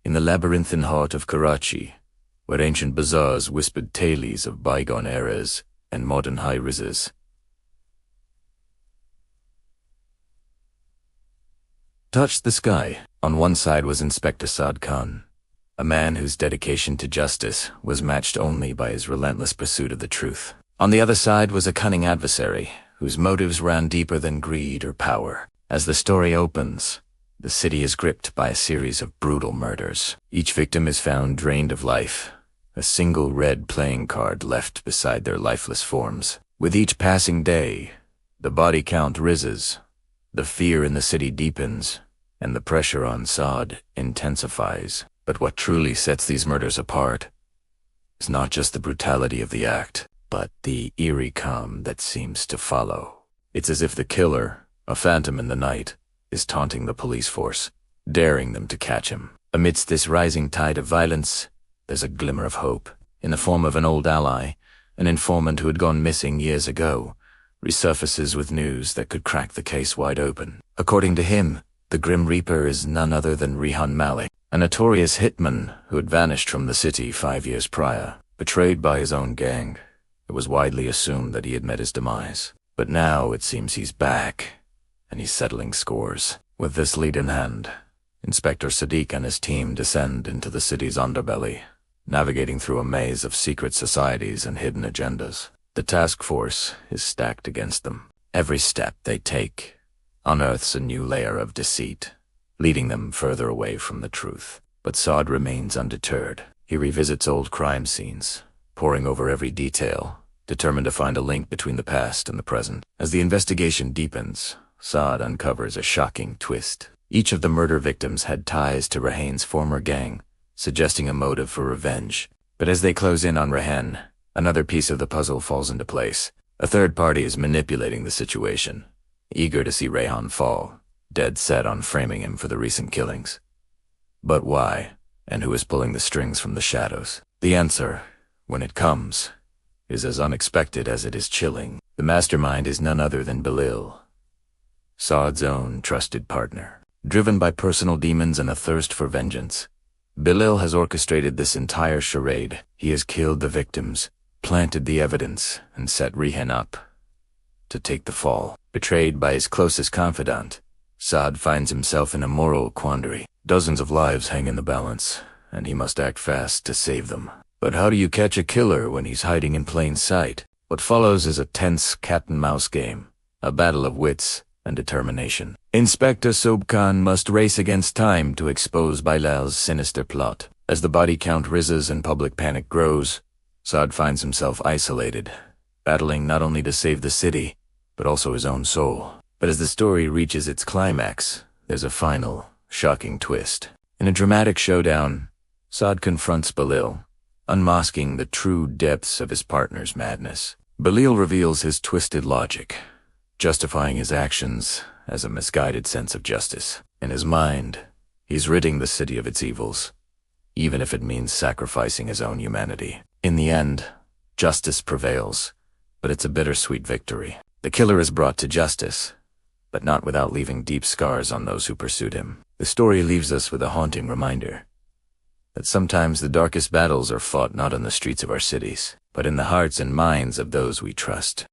in the labyrinthine heart of Karachi, where ancient bazaars whispered tales of bygone eras and modern high-rises. Touched the sky. On one side was Inspector Saad Khan, a man whose dedication to justice was matched only by his relentless pursuit of the truth. On the other side was a cunning adversary, whose motives ran deeper than greed or power. As the story opens, the city is gripped by a series of brutal murders. Each victim is found drained of life, a single red playing card left beside their lifeless forms. With each passing day, the body count rises, the fear in the city deepens, and the pressure on Saad intensifies. But what truly sets these murders apart is not just the brutality of the act, but the eerie calm that seems to follow. It's as if the killer, a phantom in the night, is taunting the police force, daring them to catch him. Amidst this rising tide of violence, there's a glimmer of hope, in the form of an old ally, an informant who had gone missing years ago, resurfaces with news that could crack the case wide open. According to him, the Grim Reaper is none other than Rehan Malik, a notorious hitman who had vanished from the city 5 years prior. Betrayed by his own gang, it was widely assumed that he had met his demise. But now it seems he's back, and he's settling scores. With this lead in hand, Inspector Sadiq and his team descend into the city's underbelly, navigating through a maze of secret societies and hidden agendas. The task force is stacked against them. Every step they take unearths a new layer of deceit, leading them further away from the truth. But Saad remains undeterred. He revisits old crime scenes, poring over every detail, determined to find a link between the past and the present. As the investigation deepens, Saad uncovers a shocking twist. Each of the murder victims had ties to Rehan's former gang, suggesting a motive for revenge. But as they close in on Rehan, another piece of the puzzle falls into place. A third party is manipulating the situation, eager to see Rehan fall, dead set on framing him for the recent killings. But why, and who is pulling the strings from the shadows? The answer, when it comes, is as unexpected as it is chilling. The mastermind is none other than Belil, Saad's own trusted partner. Driven by personal demons and a thirst for vengeance, Belil has orchestrated this entire charade. He has killed the victims, planted the evidence, and set Rehan up to take the fall. Betrayed by his closest confidant, Saad finds himself in a moral quandary. Dozens of lives hang in the balance, and he must act fast to save them. But how do you catch a killer when he's hiding in plain sight? What follows is a tense cat-and-mouse game, a battle of wits and determination. Inspector Saad Khan must race against time to expose Bilal's sinister plot. As the body count rises and public panic grows, Saad finds himself isolated, battling not only to save the city, but also his own soul. But as the story reaches its climax, there's a final, shocking twist. In a dramatic showdown, Saad confronts Belil, unmasking the true depths of his partner's madness. Belil reveals his twisted logic, justifying his actions as a misguided sense of justice. In his mind, he's ridding the city of its evils, even if it means sacrificing his own humanity. In the end, justice prevails, but it's a bittersweet victory. The killer is brought to justice, but not without leaving deep scars on those who pursued him. The story leaves us with a haunting reminder that sometimes the darkest battles are fought not on the streets of our cities, but in the hearts and minds of those we trust.